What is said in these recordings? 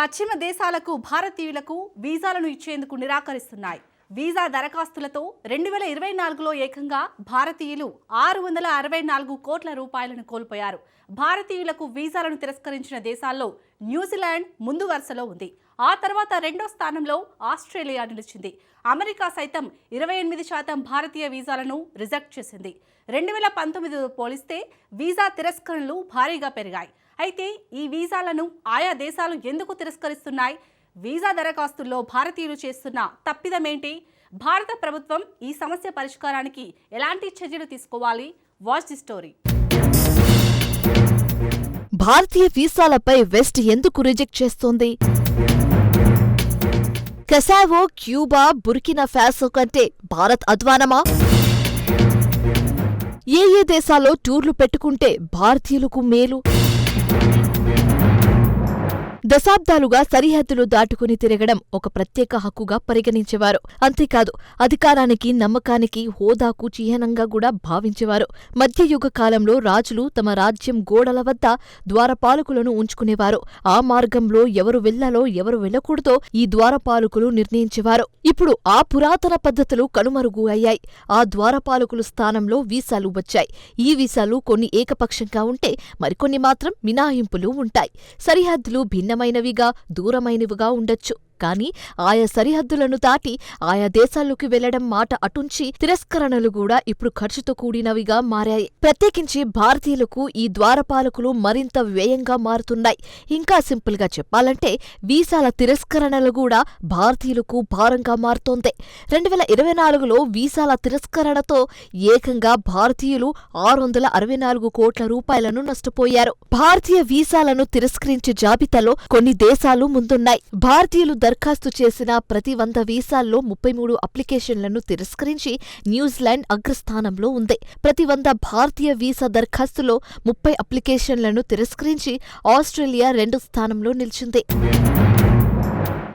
పశ్చిమ దేశాలకు భారతీయులకు వీసాలను ఇచ్చేందుకు నిరాకరిస్తున్నాయి. వీసా దరఖాస్తులతో 2024లో ఏకంగా భారతీయులు 664 కోట్ల రూపాయలను కోల్పోయారు. భారతీయులకు వీసాలను తిరస్కరించిన దేశాల్లో న్యూజిలాండ్ ముందు వరుసలో ఉంది. ఆ తర్వాత రెండో స్థానంలో ఆస్ట్రేలియా నిలిచింది. అమెరికా సైతం 28% భారతీయ వీసాలను రిజెక్ట్ చేసింది. 2019తో పోలిస్తే వీసా తిరస్కరణలు భారీగా పెరిగాయి. అయితే ఈ వీసాలను ఆయా దేశాలు ఎందుకు తిరస్కరిస్తున్నాయి? వీసా దరఖాస్తుల్లో భారతీయులు చేస్తున్న తప్పిదమేంటి? భారత ప్రభుత్వం ఈ సమస్య పరిష్కారానికి ఎలాంటి చర్యలు తీసుకోవాలి? Watch the story. భారతీయ వీసాలపై వెస్ట్ ఎందుకు రిజెక్ట్ చేస్తోంది? కసావో, క్యూబా, బుర్కినా ఫాసో కంటే భారత్ అధ్వానమా? ఏ దేశాల్లో టూర్లు పెట్టుకుంటే భారతీయులకు మేలు? దశాబ్దాలుగా సరిహద్దులు దాటుకుని తిరగడం ఒక ప్రత్యేక హక్కుగా పరిగణించేవారు. అంతేకాదు, అధికారానికి, నమ్మకానికి, హోదాకు చిహ్నంగా కూడా భావించేవారు. మధ్యయుగ కాలంలో రాజులు తమ రాజ్యం గోడల వద్ద ద్వారపాలకులను ఉంచుకునేవారు. ఆ మార్గంలో ఎవరు వెళ్లాలో, ఎవరు వెళ్లకూడదో ఈ ద్వారపాలకులు నిర్ణయించేవారు. ఇప్పుడు ఆ పురాతన పద్ధతులు కనుమరుగు అయ్యాయి. ఆ ద్వారపాలకులు స్థానంలో వీసాలు వచ్చాయి. ఈ వీసాలు కొన్ని ఏకపక్షంగా ఉంటే, మరికొన్ని మాత్రం మినహాయింపులు ఉంటాయి. సరిహద్దులు భిన్నమైనవిగా, దూరమైనవిగా ఉండొచ్చు. కానీ ఆయా సరిహద్దులను దాటి ఆయా దేశాల్లోకి వెళ్లడం మాట అటుంచి తిరస్కరణలు కూడా ఇప్పుడు ఖర్చుతో కూడినవిగా మారాయి. ప్రత్యేకించి భారతీయులకు ఈ ద్వారపాలకులు మరింత వ్యయంగా మారుతున్నాయి. ఇంకా సింపుల్ గా చెప్పాలంటే వీసాల తిరస్కరణలు కూడా భారతీయులకు భారంగా మారుతోంది. 2024లో వీసాల తిరస్కరణతో ఏకంగా భారతీయులు 664 కోట్ల రూపాయలను నష్టపోయారు. భారతీయ వీసాలను తిరస్కరించే జాబితాలో కొన్ని దేశాలు ముందున్నాయి. భారతీయులు దరఖాస్తు చేసిన ప్రతి 100 వీసాల్లో 33 అప్లికేషన్లను తిరస్కరించి న్యూజిలాండ్ అగ్రస్థానంలో ఉంది. ప్రతి 100 భారతీయ వీసా దరఖాస్తులో 30 అప్లికేషన్లను తిరస్కరించి ఆస్ట్రేలియా రెండో స్థానంలో నిలిచింది.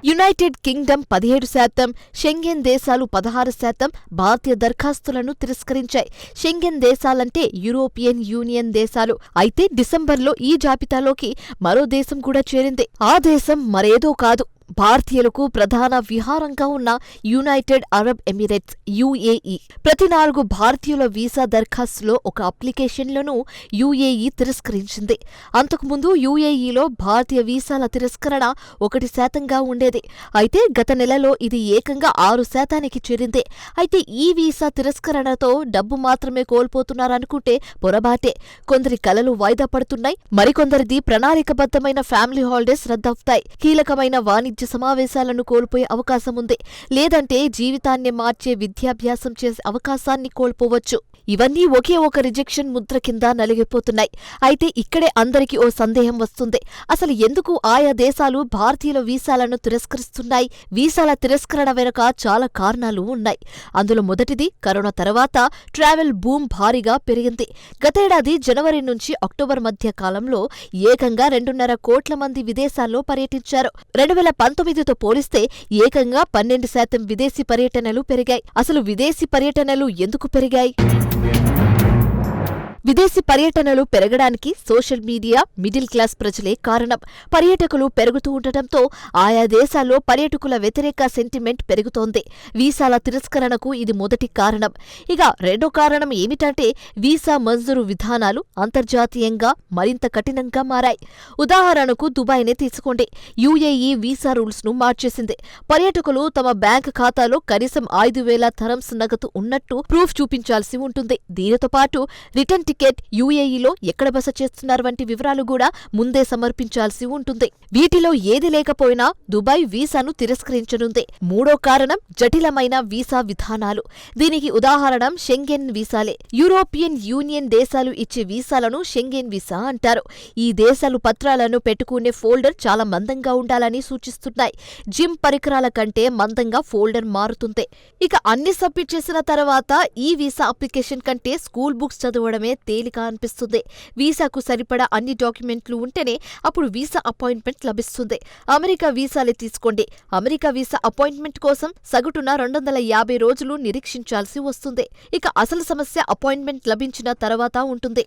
యునైటెడ్ కింగ్డమ్ 17%, షెంగెన్ దేశాలు 16% భారతీయ దరఖాస్తులను తిరస్కరించాయి. షెంగెన్ దేశాలంటే యూరోపియన్ యూనియన్ దేశాలు. అయితే డిసెంబర్లో ఈ జాబితాలోకి మరో దేశం కూడా చేరింది. ఆ దేశం మరేదో కాదు, భారతీయులకు ప్రధాన విహారంగా ఉన్న యునైటెడ్ అరబ్ ఎమిరేట్స్ యుఏఈ. ప్రతి 4 భారతీయుల వీసా దరఖాస్తులో ఒక అప్లికేషన్లను యుఏఈ తిరస్కరించింది. అంతకుముందు యుఏఈలో భారతీయ వీసాల తిరస్కరణ 1% ఉండేది. అయితే గత నెలలో ఇది ఏకంగా 6% చేరింది. అయితే ఈ వీసా తిరస్కరణతో డబ్బు మాత్రమే కోల్పోతున్నారనుకుంటే పొరబాటే. కొందరి కలలు వాయిదా పడుతున్నాయి, మరికొందరిది ప్రణాళికబద్ధమైన ఫ్యామిలీ హాలిడేస్ రద్దవుతాయి. కీలకమైన వాణిజ్య సమావేశాలను కోల్పోయే అవకాశం ఉంది. లేదంటే జీవితాన్ని మార్చే విద్యాభ్యాసం చేసే అవకాశాన్ని కోల్పోవచ్చు. ఇవన్నీ ఒకే ఒక రిజెక్షన్ ముద్ర కింద నలిగిపోతున్నాయి. అయితే ఇక్కడే అందరికీ ఓ సందేహం వస్తుంది. అసలు ఎందుకు ఆయా దేశాలు భారతీయుల వీసాలను తిరస్కరిస్తున్నాయి? వీసాల తిరస్కరణ వెనుక చాలా కారణాలు ఉన్నాయి. అందులో మొదటిది, కరోనా తర్వాత ట్రావెల్ బూమ్ భారీగా పెరిగింది. గతేడాది జనవరి నుంచి అక్టోబర్ మధ్య కాలంలో ఏకంగా 2.5 కోట్ల మంది విదేశాల్లో పర్యటించారు. 2019తో పోలిస్తే ఏకంగా 12% విదేశీ పర్యటనలు పెరిగాయి. అసలు విదేశీ పర్యటనలు ఎందుకు పెరిగాయి? విదేశీ పర్యటనలు పెరగడానికి సోషల్ మీడియా, మిడిల్ క్లాస్ ప్రజలే కారణం. పర్యాటకులు పెరుగుతూ ఉండటంతో ఆయా దేశాల్లో పర్యాటకుల వ్యతిరేక సెంటిమెంట్ పెరుగుతోంది. వీసాల తిరస్కరణకు ఇది మొదటి కారణం. ఇక రెండో కారణం ఏమిటంటే వీసా మంజూరు విధానాలు అంతర్జాతీయంగా మరింత కఠినంగా మారాయి. ఉదాహరణకు దుబాయ్నే తీసుకోండి. యుఏఈ వీసా రూల్స్ ను మార్చేసింది. పర్యాటకులు తమ బ్యాంక్ ఖాతాలో కనీసం 5,000 థరమ్స్ నగదు ఉన్నట్టు ప్రూఫ్ చూపించాల్సి ఉంటుంది. దీనితో పాటు రిటర్న్ టికెట్, యుఏఈలో ఎక్కడ బస చేస్తున్నారు వంటి వివరాలు కూడా ముందే సమర్పించాల్సి ఉంటుంది. వీటిలో ఏది లేకపోయినా దుబాయ్ వీసాను తిరస్కరించనుంది. మూడో కారణం జటిలమైన వీసా విధానాలు. దీనికి ఉదాహరణ షెంగెన్ వీసాలే. యూరోపియన్ యూనియన్ దేశాలు ఇచ్చే వీసాలను షెంగెన్ వీసా అంటారు. ఈ దేశాలు పత్రాలను పెట్టుకునే ఫోల్డర్ చాలా మందంగా ఉండాలని సూచిస్తున్నాయి. జిమ్ పరికరాల కంటే మందంగా ఫోల్డర్ మారుతుంది. ఇక అన్ని సబ్మిట్ చేసిన తర్వాత ఈ వీసా అప్లికేషన్ కంటే స్కూల్ బుక్స్ చదవడమే తేలిక అనిపిస్తుంది. వీసాకు సరిపడా అన్ని డాక్యుమెంట్లు ఉంటేనే అప్పుడు వీసా అపాయింట్మెంట్ లభిస్తుంది. అమెరికా వీసాలే తీసుకోండి. అమెరికా వీసా అపాయింట్మెంట్ కోసం సగటున 250 రోజులు నిరీక్షించాల్సి వస్తుంది. ఇక అసలు సమస్య అపాయింట్మెంట్ లభించిన తర్వాత ఉంటుంది.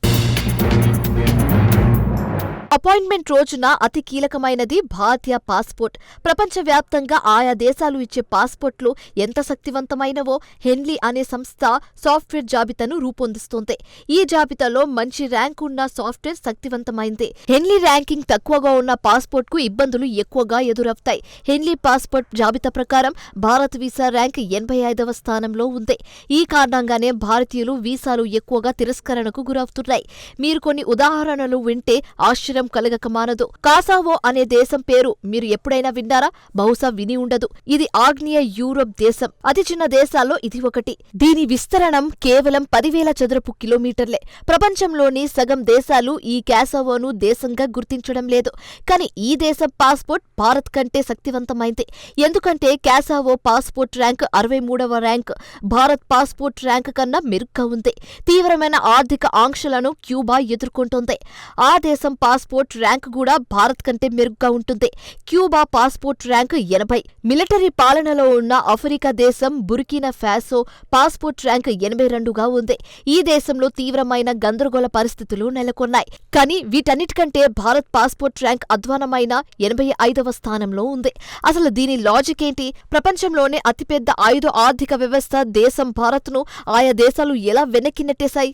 అపాయింట్మెంట్ రోజున అతి కీలకమైనది భారతీయ పాస్పోర్ట్. ప్రపంచవ్యాప్తంగా ఆయా దేశాలు ఇచ్చే పాస్పోర్ట్లు ఎంత శక్తివంతమైనవో హెన్లీ అనే సంస్థ సాఫ్ట్వేర్ జాబితాను రూపొందిస్తోంది. ఈ జాబితాలో మంచి ర్యాంక్ ఉన్న సాఫ్ట్వేర్ శక్తివంతమైంది. హెన్లీ ర్యాంకింగ్ తక్కువగా ఉన్న పాస్పోర్ట్కు ఇబ్బందులు ఎక్కువగా ఎదురవుతాయి. హెన్లీ పాస్పోర్ట్ జాబితా ప్రకారం భారత్ వీసా ర్యాంక్ 85వ స్థానంలో ఉంది. ఈ కారణంగానే భారతీయులు వీసాలు ఎక్కువగా తిరస్కరణకు గురవుతున్నాయి. మీరు కొన్ని ఉదాహరణలు వింటే ఆశ్చర్యం కలగక మానదు. కాసావో అనే దేశం పేరు మీరు ఎప్పుడైనా విన్నారా? బహుశా విని ఉండదు. ఇది ఆగ్నేయ యూరోప్ దేశం. అతి చిన్న దేశాల్లో ఇది ఒకటి. దీని విస్తరణం కేవలం 10,000 చదరపు కిలోమీటర్లే. ప్రపంచంలోని సగం దేశాలు ఈ కాసావోను దేశంగా గుర్తించడం లేదు. కానీ ఈ దేశం పాస్పోర్ట్ భారత్ కంటే శక్తివంతమైంది. ఎందుకంటే కాసావో పాస్పోర్ట్ ర్యాంక్ 63వ ర్యాంక్ భారత్ పాస్పోర్ట్ ర్యాంక్ కన్నా మెరుగ్గా ఉంది. తీవ్రమైన ఆర్థిక ఆంక్షలను క్యూబా ఎదుర్కొంటోంది. ఆ దేశం పాస్పోర్ట్ ర్యాంక్ కూడా భారత్ కంటే మెరుగ్గా ఉంటుంది. Cuba passport rank 80. మిలిటరీ పాలనలో ఉన్న ఆఫ్రికా దేశం బుర్కినా ఫాసో పాస్పోర్ట్ ర్యాంక్ 82గా ఉంది. ఈ దేశంలో తీవ్రమైన గందరగోళ పరిస్థితులు నెలకొన్నాయి. కానీ వీటన్నిటికంటే భారత్ పాస్పోర్ట్ ర్యాంక్ అధ్వానమైన 85వ స్థానంలో ఉంది. అసలు దీని లాజిక్ ఏంటి? ప్రపంచంలోనే అతిపెద్ద 5వ ఆర్థిక వ్యవస్థ దేశం భారత్ను ఆయా దేశాలు ఎలా వెనక్కి నెట్టేశాయి?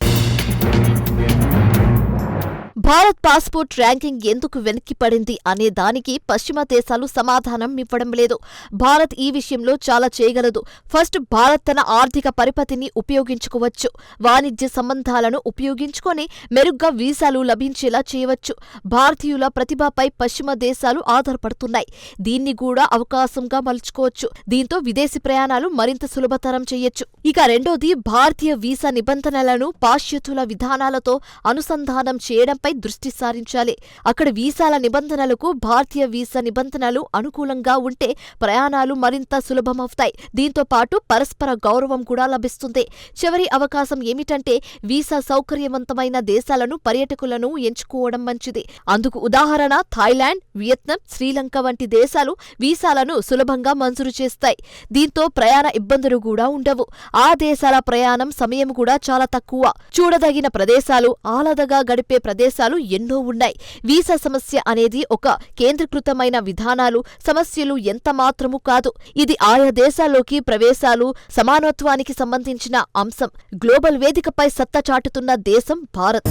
భారత్ పాస్పోర్ట్ ర్యాంకింగ్ ఎందుకు వెనక్కి పడింది అనే దానికి పశ్చిమ దేశాలు సమాధానం ఇవ్వడం లేదు. భారత్ ఈ విషయంలో చాలా చేయగలదు. ఫస్ట్, భారత్ తన ఆర్థిక పరిపతిని ఉపయోగించుకోవచ్చు. వాణిజ్య సంబంధాలను ఉపయోగించుకొని మెరుగ్గా వీసాలు లభించేలా చేయవచ్చు. భారతీయుల ప్రతిభపై పశ్చిమ దేశాలు ఆధారపడుతున్నాయి. దీన్ని కూడా అవకాశంగా మలుచుకోవచ్చు. దీంతో విదేశీ ప్రయాణాలు మరింత సులభతరం చేయొచ్చు. ఇక రెండోది, భారతీయ వీసా నిబంధనలను పాశ్చాత్యుల విధానాలతో అనుసంధానం చేయడంపై దృష్టి సారించాలి. అక్కడ వీసాల నిబంధనలకు భారతీయ వీసా నిబంధనలు అనుకూలంగా ఉంటే ప్రయాణాలు మరింత సులభమవుతాయి. దీంతో పాటు పరస్పర గౌరవం కూడా లభిస్తుంది. చివరి అవకాశం ఏమిటంటే వీసా సౌకర్యవంతమైన దేశాలను పర్యాటకులను ఎంచుకోవడం మంచిది. అందుకు ఉదాహరణ థాయిలాండ్, వియత్నాం, శ్రీలంక వంటి దేశాలు వీసాలను సులభంగా మంజూరు చేస్తాయి. దీంతో ప్రయాణ ఇబ్బందులు కూడా ఉండవు. ఆ దేశాల ప్రయాణం సమయం కూడా చాలా తక్కువ. చూడదగిన ప్రదేశాలు, ఆహ్లాదగా గడిపే ప్రదేశాలు ఎన్నో ఉన్నాయి. వీసా సమస్య అనేది ఒక కేంద్రీకృతమైన విధానాలు సమస్యలు ఎంత మాత్రమూ కాదు. ఇది ఆయా దేశాల్లోకి ప్రవేశాలు సమానత్వానికి సంబంధించిన అంశం. గ్లోబల్ వేదికపై సత్తా చాటుతున్న దేశం భారత్.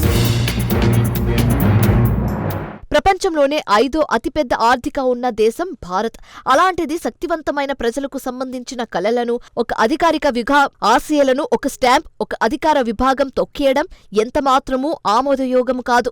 ప్రపంచంలోనే 5వ అతిపెద్ద ఆర్థిక ఉన్న దేశం భారత్. అలాంటిది శక్తివంతమైన ప్రజలకు సంబంధించిన కళలను, ఒక అధికారిక ఆశయాలను ఒక స్టాంప్, ఒక అధికార విభాగం తొక్కేయడం ఎంతమాత్రమూ ఆమోదయోగం కాదు.